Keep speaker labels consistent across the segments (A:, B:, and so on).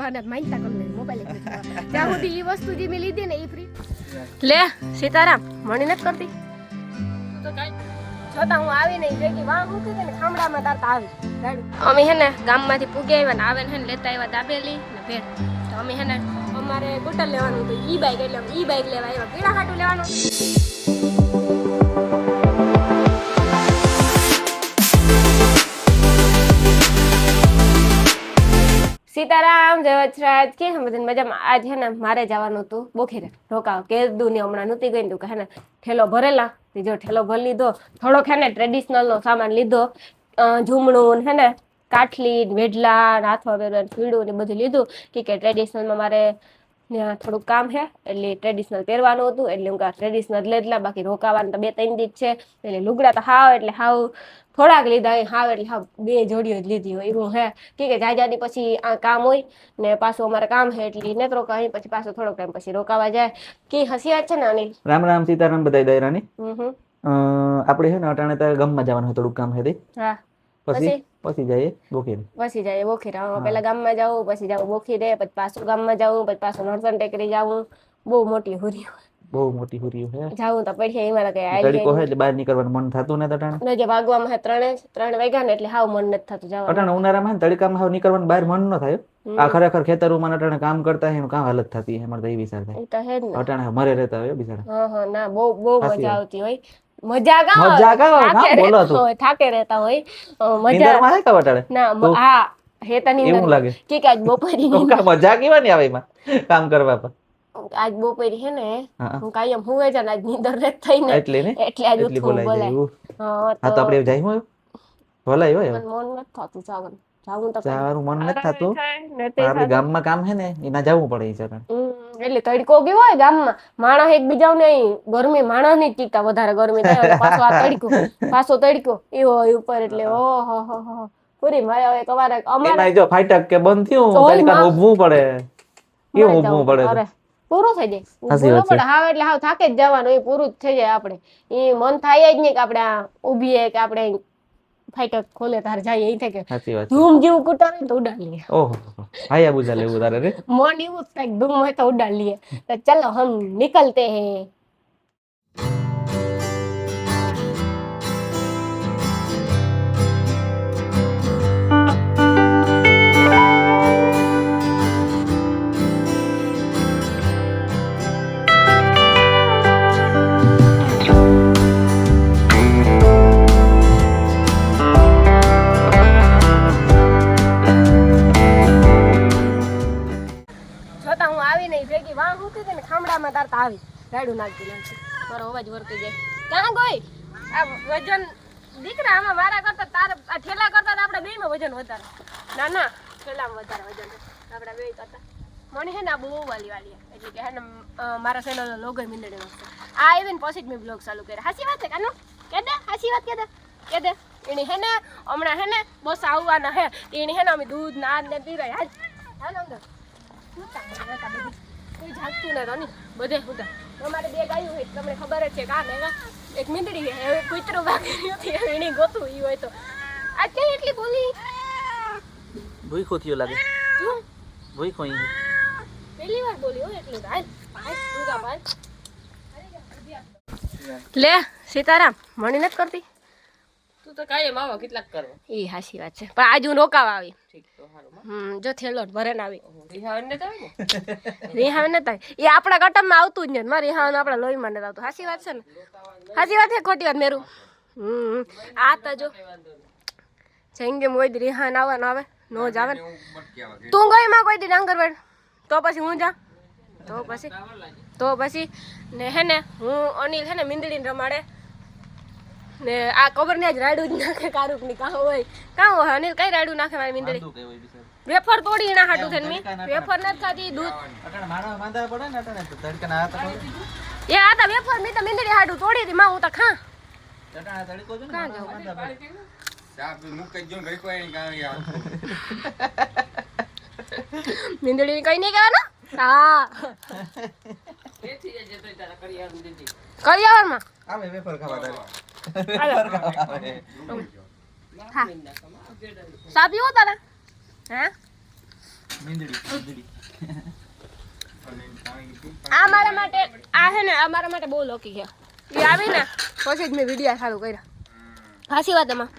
A: અને માનતા કરી લે મોબાઈલ ત્યાં સુધી એ વસ્તુ જે મેં લીધી ને એ ફ્રી લે સીતારામ મણી નથી કરતી તો કાઈ છતાં હું આવી નહીં ભેગી વાં મૂકી ને ખામડામાં તારતા આવી અમે હે ને ગામમાંથી પૂગી આવ્યા ને આવે ને લેતા આવ્યા દાબેલી ને ભેળ તો અમે હે ને અમારે બોટલ લેવાનું હતું ઈ બાઈક એટલે ઈ બાઈક લેવા આવ્યા પીળા હાટું લેવાનું સીતારામ જય વચરાજ કે બધાને મજામાં આજ હે ને મારે જવાનું હતું બોખીરે રોકાવ કે દુની હમણાં નહોતી ગઈ તું કે હે ને ઠેલો ભરેલા જો ઠેલો ભરી લીધો થોડોક હે ને ટ્રેડિશનલ નો સામાન લીધો ઝૂમણું હે ને કાઠલી વેઢલા હાથમાં પહેરવાનું ફીડું ને બધું લીધું કે ટ્રેડિશનલમાં મારે ત્યાં થોડુંક કામ છે એટલે ટ્રેડિશનલ પહેરવાનું હતું એટલે હું ટ્રેડિશનલ લેટલા બાકી રોકાવાનું તો 2-3 દી છે એટલે લુગડા તો હાવ એટલે હાવ થોડાક લીધા હાવ એટલે હાવ 2 જોડીઓ જ લીધી હોય એવું હે કે જાજાની પછી આ કામ હોય ને પાછું અમારે કામ છે એટલે ને રોકાય પછી પાછો થોડોક ટાઈમ પછી રોકાવા જાય કે હસિયાત છે ને અનિલ
B: રામ રામ સીતારામ બધાય દાયરાની આપણે છે ને અટાણે તો ગામમાં જવાનું થોડુંક કામ છે
A: હા
B: પછી જઈએ બોખીરે
A: પેલા ગામમાં જાવું પછી જાવું બોખીરે પછી પાછું ગામમાં જાવું પછી પાછું નોરસન ટેકરી જાવું બહુ મોટી હુરી
B: છે
A: જાવું તો પછી એમાં કઈ
B: તડકો છે એટલે બહાર નીકળવાનું મન થતું નથી અટાણે
A: જે ભાગવામાં હે 3 વાગ્યા ને એટલે હાવ મન નથી થતું જવાનું
B: અટાણે ઉનાળામાં તડકામાં હાવ નીકળવાનું બહાર મન ન થાય આ ખરેખર ખેતરોમાં અટાણે કામ કરતા હે કામ હાલત થતી હે મારે તો એ વિચાર થાય
A: એ તો હે જ ને
B: અટાણે મરે રહેતા હોય બિચારા
A: હા ના બહુ મજા આવતી હોય મજા થાકે રહેતા હોય મજા
B: માં હે કા અટાણે
A: ના હા હે તની
B: એવું લાગે
A: કે આજ બપોરી
B: મજા કેવાની આવે એમાં કામ કરવા પર
A: આજ બપોરી હે ને હું કાયમ હુવે જ આજ નીંદર રે થઈ ને એટલે આજ ઉઠું બોલાય
B: હા તો આપણે જઈ હું બોલાય હોય
A: મન નથી થતું જાવું તો
B: જવાનું મન નથી થતું આપણે ગામમાં કામ હે ને એના જવું પડે છે
A: એટલે તડકો કેવો હોય ગામમાં માણસ એકબીજાને નહીં ગરમી માણસ ની ટીકા વધારે ગરમી થાય પાછો આ તડકો એવો હોય ઉપર એટલે ઓહો પૂરી માયા હોય તમારે અમારે
B: જો ફાટક કે બંધ થયું તડકા ઊભું પડે કેવું ઊભું પડે
A: પૂરું થઈ જાય ઊભું પડે હાવ એટલે હાવ થાકે જ જવાનું એ પૂરું જ થઈ જાય આપણે એ મન થાય જ નહીં કે આપણે ઊભીએ કે આપણે ફાટક ખોલે તાર જાય એ થાય કે ધૂમ જેવું કુટારે તો ઉડાડી લે
B: ઓહો હાયા બુઝા લેવું તારે રે
A: મન એવું થાય ધૂમ હોય તો ઉડાડી લે તો ચલો હમ નિકલતે હે ખામડામાં તારતા આવી રાડું નાખી નાખી મારો અવાજ વર્તી જાય ક્યાં ગઈ આ વજન દીકરા આમાં મારા કરતા તાર આ ઠેલા કરતા આપણે બેયમાં વજન વધારે ના ઠેલામાં વધારે વજન આપણા બે કરતા મને હે ને આ બહુ વાલી એટલે કે હે ને મારા ચેનલનો લોગો મીંદડી નાખશે આ આવીને પછી જ મેં બ્લોગ ચાલુ કર્યા હાસી વાત છે કાનો કે દે હાસી વાત કે દે એની હે ને હમણાં હે ને બસ આવવાના હે એની હે ને અમે દૂધ નાદ ને પી રહ્યા હાલ અંદર કોઈ જાગતું ને રોની બધે હુતા અમારે 2 ગાયો હોય તમને ખબર જ છે કે આ ને એક મીંદડી છે હવે કૂતરો બાકી નથી એની ગોતું ઈ હોય તો આ કે એટલી બોલી
B: ભૂઈ ખોતીઓ લાગે ભૂઈ ખોઈ
A: પહેલી વાર બોલી હો એટલું હાલ દુગા ભાઈ લે સીતારામ મણી નથી કરતી તું તો કાયમ આવો કેટલાક કરો ઈ હાસી વાત છે પણ આજ હું રોકાવા આવી ઠીક તો હારું જો થેલો ભરેને આવી રિહાવન ને થાય એ આપણા કટમમાં આવતું જ ને મારી રિહાવન આપણા લોહીમાં નથી આવતું હાસી વાત છે ને હાસી વાત છે ખોટી વાત મેરું આ તો જો જંગે કોઈ દી રિહાન આવવાનું આવે નો જ આવે તું ગઈ માં કોઈ દી ડાંગરવાડ તો પછી હું જા તો પછી ને હે ને હું અનિલ હે ને મીંદડીને રમાડે ને આ ખબર ને આજ રાડું જ નાખે કારુક ની કાં હોય અનિલ કઈ રાડું નાખે મારી મીંદડી વેફર તોડી ના હાટું થઈને મી વેફર નથી ખાતી દૂધ
B: અટાણે માણસ માંદા પડે ને અટાણે તડકાના હાથ પડે
A: એ આ તો વેફર મી તો મીંદડી હાટું તોડી દી માં હું તો ખા
B: અટાણે તડકો જો ને માંદા પડે
C: ચા મુકે જો ગઈ કોઈ કાં યાર
A: મીંદડી કઈ નહીં કહેવાનું હા
D: બેઠી જજે તો તારા કરિયાનું દીદી
A: કરિયાવરમાં
B: આવે વેફર ખાવા તારે
A: સા પીવો તારે હે આ મારા માટે આ હે ને આ મારા માટે બહુ લોકી છે એ આવી ને પછી જ મેં વિડીયો ચાલુ કર્યા ખાસી વાત એમાં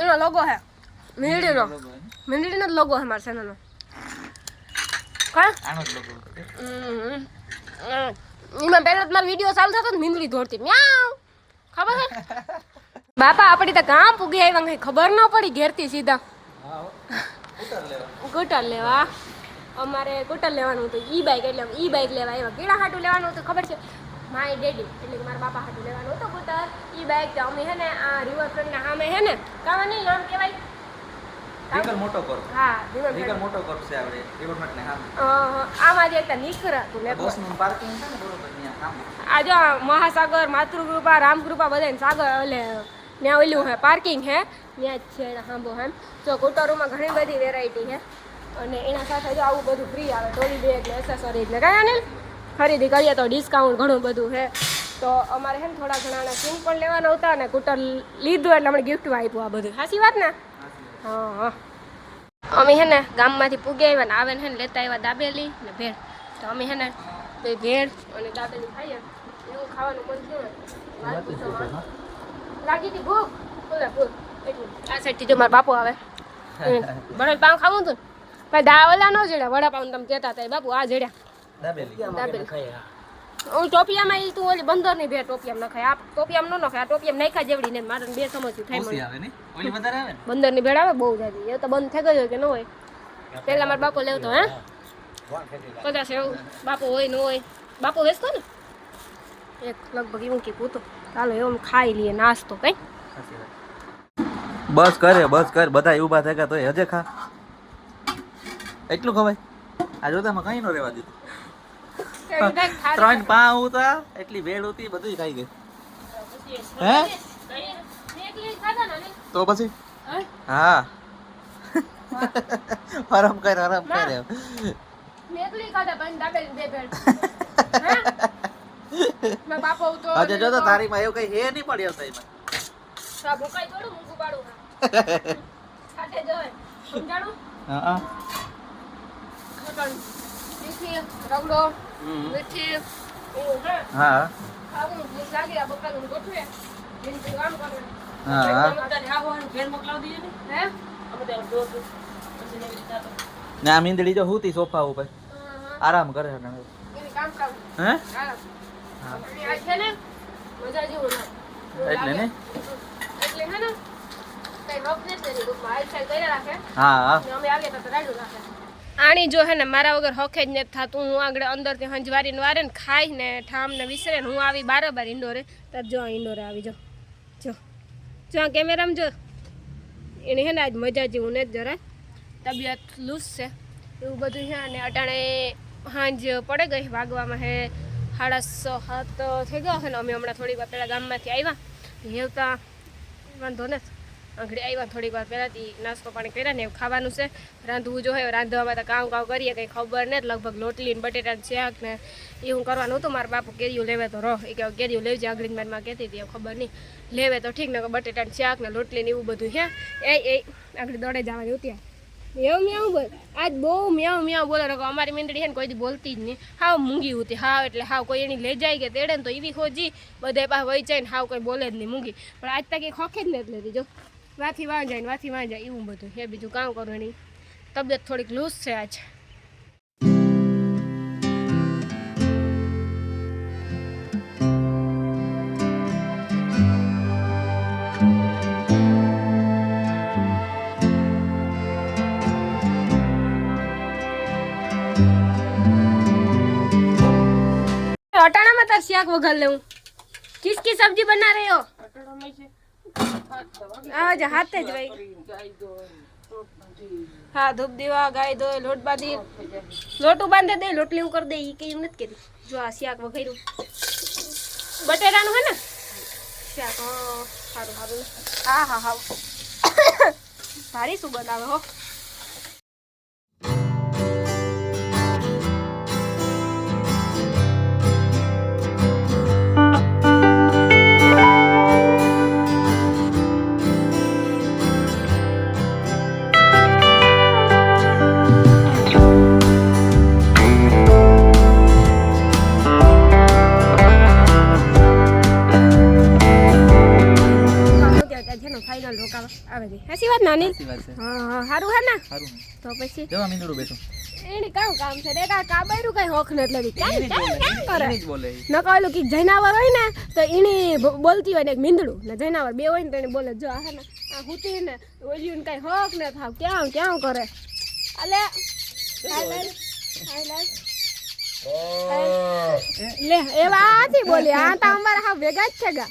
A: એનો લોગો હે મીંદડીનો જ લોગો હે મારા ચેનલનો એમાં પહેલા મારો વિડીયો ચાલુ થતો ને મીંદડી દોડતી મ્યાઉ ખબર છે બાપા આપણી તો કામ પૂગી આવ્યા કઈ ખબર ન પડી ઘેરથી સીધા સ્કૂટર લેવા અમારે સ્કૂટર લેવાનું હતું ઈ બાઇક એટલે ઈ બાઇક લેવા આવ્યા કેળા હાટું લેવાનું હતું ખબર છે માય ડેડી એટલે કે મારા બાપા હાટું લેવાનું હતું સ્કૂટર ઈ બાઇક તો અમે હે ને આ રિવરફ્રન્ટના સામે હે ને કાવા નહીં નામ કહેવાય
B: મોટો કરો
A: હા રિવરફ્રન્ટ
B: મોટો કરશે આપણે રિવરફ્રન્ટ ને સામે
A: આમાં જે একটা નીકળતું ને
B: બસનું પાર્કિંગ છે ને બરોબર ત્યાં સામે
A: આ જો મહાસાગર માતૃકૃપા રામકૃપા બધા સાગર એટલે ત્યાં ઓલું હે પાર્કિંગ હે ત્યાં જ છે હાંભો હે તો સ્કૂટરોમાં ઘણી બધી વેરાયટી છે અને એના સાથે જો આવું બધું ફ્રી આવે ટ્રોલી બેગ ને એસેસરીઝ ને કયા ને ખરીદી કરીએ તો ડિસ્કાઉન્ટ ઘણું બધું છે તો અમારે છે ને થોડા ઘણા સિમ પણ લેવાના હતા અને સ્કૂટર લીધું એટલે અમને ગિફ્ટમાં આપ્યું આ બધું સાચી વાત ને હા હા અમે હે ને ગામમાંથી પૂગી આવ્યા ને આવે ને લેતા આવ્યા દાબેલી ને ભેળ તો અમે હે ને તો ભેળ અને દાબેલી ખાઈએ એવું ખાવાનું મન થયું ને લાગી હતી ભૂખ ફૂલ એટલું આ સાઈડથી જો મારા બાપુ આવે વડાપાઉં ખાવું હતું ભાઈ દાવલા ન જડ્યા વડાપાઉં તમે કહેતા હતા બાપુ આ જડ્યા દાબેલી હું ટોપિયામાં ઈ તું ઓલી બંદરની ભેળ ટોપિયામાં નખાય આ ટોપિયામાં ન નખાય આ ટોપિયામાં નાખ્યા જેવડી ને મારે બે સમજ્યું થાય મને બંદરની ભેળ આવે બહુ જાજી એ તો બંધ થઈ ગયો કે ન હોય પહેલા મારા બાપુ લેવતો હે કદાચ એવું બાપુ હોય ન હોય બાપુ વેચતો ને એક લગભગ એવું કે પૂતો ચાલો એવું ખાઈ લઈએ નાસ્તો કઈ
B: બસ કર બધા ઊભા થઈ ગયા તો હજે ખા એટલું ખવાય આ જોતામાં કઈ નો રહેવા દીધું 3 પાઉં હતા એટલી ભેળ હતી બધું ખાઈ ગઈ હે તો પછી હા આરામ કર
A: મેકલી ખાધા પણ દાબેલી બે ભેળ મે બાપો તો
B: આજે જો તો તારી માં એવું કઈ હે નહીં પડ્યો તઈમાં
A: સા ભૂકાઈ થોડું મૂકું પાડું ખાતે જોય સમજાણું
B: હા
A: મીઠી રગડો મીઠી
B: હા
A: ખાવું ભૂખ લાગી આ બકાલું ગોઠવે એનું કામ કરવાનું
B: હા ને આ મીંદડી જો હુતી સોફા ઉપર આરામ કરે છે હે એટલે ને આણી જો હે ને મારા વગર હખે જ નથી થતું હું આગળ અંદરથી હંજવારીને વારે ને ખાઈ ને ઠામ ને વિસરે ને હું આવી બારોબાર ઇન્ડોરે તાર જો ઇન્ડોરે આવી જો જો કેમેરામાં જો એને હે ને આજ મજા જેવું ને જ જરા તબિયત લૂઝ છે એવું બધું છે અને અટાણે સાંજ પડે ગઈ વાગવામાં હે 6:30 થઈ ગયો છે ને અમે હમણાં થોડીક વાર પહેલાં ગામમાંથી આવ્યા હેવતા વાંધો ને આંગળી આવ્યા થોડીક વાર પહેલાંથી નાસ્તો પાણી કર્યા ને એવું ખાવાનું છે રાંધવું જો હોય રાંધવામાં તો કામ કરીએ કંઈ ખબર ને લગભગ લોટલી ને બટેટાનું શાક ને એ હું કરવાનું હતું મારા બાપુ કેરીઓ લેવે તો રહો એ કે કેરીઓ લેવજે આગળ મારી કહેતી હતી ખબર નહીં લેવે તો ઠીક ને બટેટાનું શાક ને લોટલી ને એવું બધું છે એ આગળ દોડે જવાની હતી એવું મ્યાઉં બોલ આજ બહુ મ્યાઉં બોલે રકો અમારી મીંદડી છે ને કોઈ દી બોલતી જ નહીં હાવ મૂંગી હતી હાવ એટલે હાવ કોઈ એની લઈ જાય કે તેડે ને તો એવી ખોજી બધા પાસે વહી જાય ને હાવ કોઈ બોલે જ નહીં મૂંગી પણ આજ તક એ ખોખે જ નથી લેતી જો વાથી વાં જાય એવું બધું છે બીજું કામ કરું એની તબિયત થોડીક લૂઝ છે આજ अटाना में तार शाक वघार ले किसकी सब्जी बना रहे हो आज हाथ ज भाई हाँ धूप दीवा गाय दो लोट बांधी लोटू बांधे दे लोटली कर दे ई कई नत केती जो आ शाक वघार्યું બટેટાનું હે ને શાક સારું સારું હા હા હા ભારી સુગંધ આવે હો અનિલ
E: સાચી વાત છે.
B: હા હા સારું હે ને
E: સારું
B: તો પછી
E: જવા મીંદડું બેઠું
B: એને કામ કામ છે રે કાબેરું કઈ હોખ ન એટલે
E: એને જ બોલે
B: કરે
E: એને જ બોલે
B: નકાલું કે જનાવર હોય ને તો એની બોલતી હોય ને એક મીંદડું ને જનાવર બે હોય ને તો એને બોલે જો આ હે ને આ હુતી ને ઓલ્યું કઈ હોક ને થાવ ક્યાં ક્યાં કરે અલે લે એવા આથી બોલી આ તો અમારા હા ભેગા જ છે ગા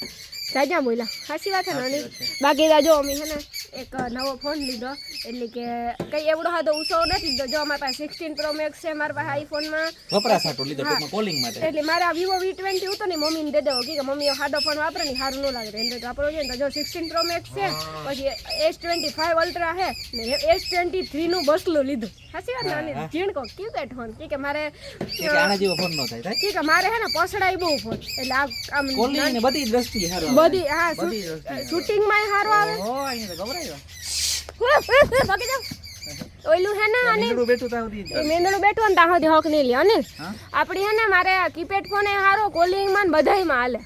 B: જાજા બોલ્યા સાચી વાત છે ને અનિલ બાકી જો અમે હે ને એક નવો ફોન લીધો એટલે કે કઈ એવડો હાદો ઉસો નથી લીધો જો અમારા પાસે 16 Pro Max છે મારા પાસે આઈફોનમાં
E: વપરાશ આટલું લીધો ટૂંકમાં કોલિંગ માટે
B: એટલે મારે આ Vivo V20 હતો ને મમ્મીને દે દેવો કે મમ્મી સાદો ફોન વાપરે ને સારું ન લાગે એન્ડ્રોઈડ વાપરવો જોઈએ ને તો જો 16 Pro Max છે પછી S25 Ultra છે ને S23 નું બસલું લીધું સાચી વાત ને અનિલ ઝીણકો કીપેડ ફોન કે મારે
E: કે આના જેવો ફોન નો થાય થાય
B: કે મારે હે ને પસડાઈ બહુ ફોન એટલે આમ
E: કોલિંગ ને બધી દ્રષ્ટિએ સારું
B: બધી હા શૂટિંગ માં સારું આવે
E: ઓ અહીંયા તો ગભરાયો
B: બાકી જાવ ઓઈલું હે ને અનિલ
E: મીંદડું બેઠું તાવ દી
B: એ મેંદડું બેઠું ને ત્યાં સુધી હક નહીં લે અનિલ
E: હા?
B: આપણી હે ને મારે કીપેડ ફોન એ સારો કોલિંગ માં બધાયમાં હાલે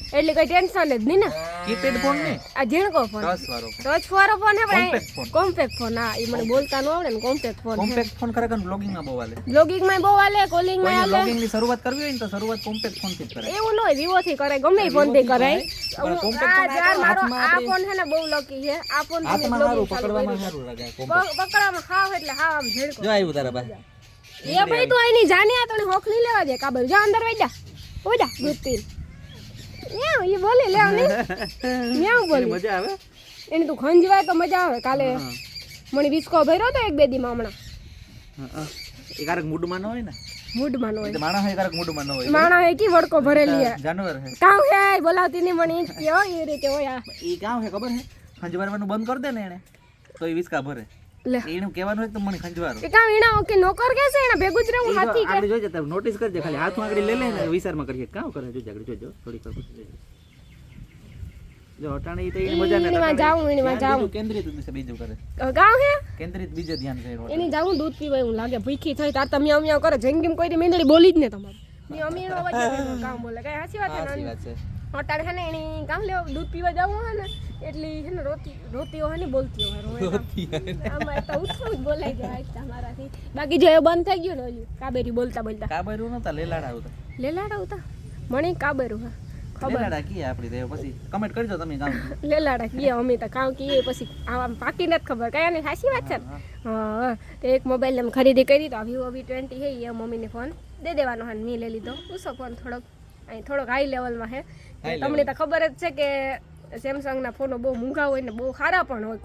B: એટલે કઈ ટેન્શન જ નહીં ને
E: કીપેડ ફોન ને
B: આ ઝીણકો ફોન
E: ટચ વાળો
B: ટચ વાળો ફોન હે
E: Compact phone.
B: કોમ્પેક્ટ ફોન હા એ મને બોલતા ન આવડે ને કોમ્પેક્ટ ફોન
E: કોમ્પેક્ટ ફોન ખરેખર બ્લોગિંગ માં બહુ હાલે
B: બ્લોગિંગ માં બહુ હાલે કોલિંગ માં
E: કોઈ
B: હાલે
E: બ્લોગિંગ ની શરૂઆત કરવી હોય ને તો શરૂઆત કોમ્પેક્ટ ફોન થી જ કરે
B: એવું ન હોય વિવો થી કરે ગમે ફોન થી કરાય
E: પણ compact
B: આ
E: phone
B: યાર મારો
E: હાથમાં
B: આ
E: આપણે-
B: ફોન હે ને બહુ લકી છે આ ફોન થી
E: હાથમાં
B: બ્લોગિંગ
E: સારું
B: ચાલુ
E: પકડવામાં
B: કર્યું
E: સારું લાગે કોમ્પેક્ટ
B: પકડવામાં ખાવ એટલે હા આમ ઝીણકો
E: જો આવ્યું તારા પાસે
B: એ ભાઈ તું આની જાની આ તને હોક નહીં લેવા દે કાબર જા અંદર વઈ જા હો જા દૂધ પી ન્યાવ એ બોલી લે ને ન્યાવ બોલી
E: મજા આવે
B: એને તું ખંજવાય તો મજા આવે કાલે મને વિસ્કો ભર્યો તો એક બે દી માં હમણાં
E: એ કારક મૂડમાં ન હોય ને
B: મૂડમાં નો
E: એ
B: હોય
E: તો માણસ હોય કારક મૂડમાં ન હોય
B: માણા હે કી વડકો ભરેલી હે
E: જાનવર હે
B: કાવ હે બોલાવતી ની મને ઈ કે હોય એ રીતે હોય આ
E: એ કામ હે ખબર હે ખંજવારવાનું બંધ કરી દે ને એને તો એ વિસ્કા ભરે
B: લે
E: એનું કહેવાનું હોય તો મને ખંજવારો
B: એ કામ ઈણા કે નોકર કે છે એના ભેગું જ રહું હાથી કે
E: આપણે જોજે તારે નોટિસ કરજે ખાલી હાથ આગળ લે લે ને વિચારમાં કરીએ કામ કરે જોજે આગળ જોજો થોડી ખબર જો અટાણે ઈ તો એની મજા ને
B: એનીમાં જાઉં એનીમાં જાઉં
E: કેન્દ્રિત બીજું કરે
B: ગાવ હે
E: કેન્દ્રિત બીજે ધ્યાન કરે
B: એની જાઉં દૂધ પીવાય હું લાગે ભૂખી થઈ તાર તમે અમિયા કરે જેંગીમ કોઈ મીંદડી બોલી જ ને તમારે મી અમીનો વચ્ચે કામ બોલે કઈ હાચી વાત
E: સાચી
B: છે
E: વાત છે
B: અટાણે હે ને એની કામ લેવા દૂધ પીવા જાવું હે ને એટલી હે ને રોતીઓ હે ને બોલતી હોય આમાં તો ઉઠું જ બોલાઈ જાય તમારાથી બાકી જો એ બંધ થઈ ગયું ને ઓલું કાબેરી બોલતા બોલતા
E: કાબરું નતા લેલાડા આવતા
B: લેલાડા ઉતા મને કાબેરું હા ખબર
E: લેલાડા કી આપડી તો પછી કમેન્ટ કરજો તમે કામ
B: લેલાડા કીએ અમે તો કામ કીએ પછી આમ પાકી નથી ખબર કયા ને સાચી વાત છે ને હા તો એક મોબાઈલ એમ ખરીદી કરી તો Vivo V20 હે એ મમ્મીને ફોન દે દેવાનો હા મેં લઈ લીધો ઉસો ફોન થોડોક હાઈ લેવલમાં હે તમને તો ખબર જ છે કે સેમસંગના ફોનો બહુ મોંઘા હોય ને બહુ સારા પણ હોય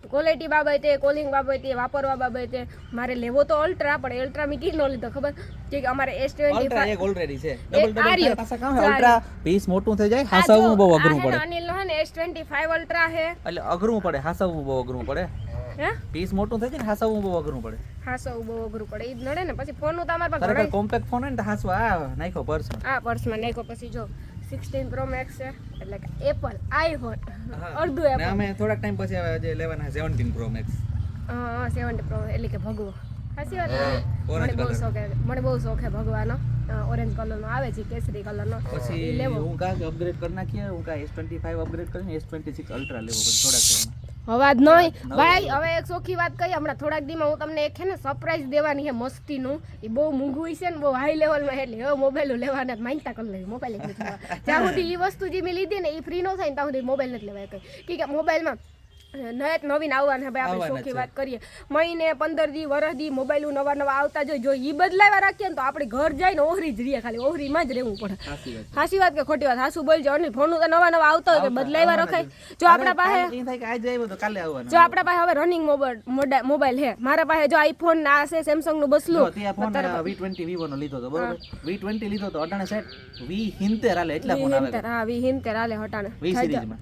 B: ક્વોલિટી બાબતે કોલિંગ બાબતે વાપરવા બાબતે મારે લેવો તો અલ્ટ્રા પણ અલ્ટ્રા મેં કીધું ન લીધો ખબર કે અમારે S25
E: અલ્ટ્રા એક ઓલરેડી છે
B: આ રહ્યો.
E: પાછા કામ અલ્ટ્રા પીસ મોટું થઈ જાય હાસવવું બહુ અઘરું પડે
B: અનિલ હે ને S25 અલ્ટ્રા હે
E: એટલે અઘરું પડે હાસવવું બહુ અઘરું પડે
B: હે
E: પીસ મોટું થઈ જાય ને હાસવવું બહુ અઘરું પડે
B: હાસો બહુ અઘરું પડે ઈ જ નડે ને પછી ફોનનું તો અમારા પાસે
E: ખરેખર કોમ્પેક્ટ ફોન હોય ને તો હાસવા આ નાખ્યો પર્સમાં
B: આ પર્સમાં નાખ્યો પછી જો 16 Pro Max છે એટલે કે એપલ આઈફોન અડધું
E: ને
B: એપલ
E: અમે થોડાક ટાઈમ પછી હવે જે લેવાના 17 Pro Max
B: હા 70 Pro એટલે કે ભગવો સાચી વાત ને?
E: orange
B: મને બહુ શોખ હે ભગવાનો ઓરેન્જ કલરનો આવે છે કેસરી કલરનો
E: પછી
B: ઈ લેવો
E: હું કાંઈક અપગ્રેડ કરી નાખીએ હું કાંઈ S25 અપગ્રેડ કરીને S26 અલ્ટ્રા લેવો પછી થોડાક ટાઈમમાં
B: અવાજ નહીં ભાઈ હવે એક સોખી વાત કહી હમણાં થોડાક દીમાં હું તમને એક છે ને સરપ્રાઈઝ દેવાની છે મસ્તીનું એ બહુ મોંઘું છે ને બહુ હાઈ લેવલમાં એટલે હવે મોબાઈલ લેવાના જ માનતા કરી લેવી મોબાઈલ જ નથી લેવા જ્યાં સુધી એ વસ્તુ જે મેં લીધી ને એ ફ્રી ન થાય ને ત્યાં સુધી મોબાઈલ નથી લેવાય કંઈ કે મોબાઈલમાં નવીન આવવાના ભાઈ આપણે સોખી વાત કરીએ મહિને 15 દી વર્ષ દી મોબાઈલ નવા આવતા જો ઈ બદલાવા રાખીએ ને તો આપણે ઘર જઈને ઓહરી જ રહીએ ખાલી ઓહરીમાં જ રહેવું પડે સાચી વાત કે ખોટી વાત હાસુ બોલજો અને ફોન તો નવા આવતા હોય કે બદલાવા રખાય જો આપણા પાસે
E: એ થાય કે આજે આવ્યો તો કાલે આવવાનો
B: જો આપણા પાસે હવે રનિંગ મોબાઈલ છે મારા પાસે જો આઈફોન ના છે સેમસંગ નું બસલું
E: ત્યાં ફોન V20 Vivo નો લીધો તો બરોબર V20 લીધો તો અટાણે સેટ V70 હાલે એટલા ફોન આવે
B: હા V70 હાલે હટાણે
E: V સિરીઝમાં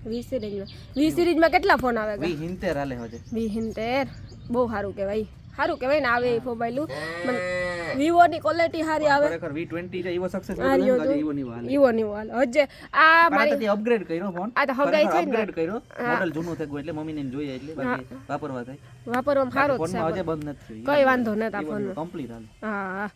B: V સિરીઝમાં કેટલા ફોન આવે
E: V70 હાલે હજે
B: V70 બહુ સારું કહેવાય ને આવે મોબાઈલ મને વિવો ની ક્વોલિટી સારી આવે
E: ખરેખર V20 જે Vivo સક્સેસ
B: આ રહ્યો તો.
E: Vivo ની વાલે
B: વિવો ની વાલ હજે આ મારી
E: મારી અપગ્રેડ કર્યો ફોન
B: આ તો હગાઈ છે ને
E: અપગ્રેડ કર્યો મોડલ જૂનું થઈ ગયું એટલે મમ્મીને એમ જોઈએ એટલે બાકી વાપરવા થાય
B: વાપરવામાં સારો જ
E: ફોનમાં
B: છે
E: હજે બંધ નથી
B: કઈ વાંધો નથી આ ફોન
E: કમ્પ્લીટ હાલે
B: હા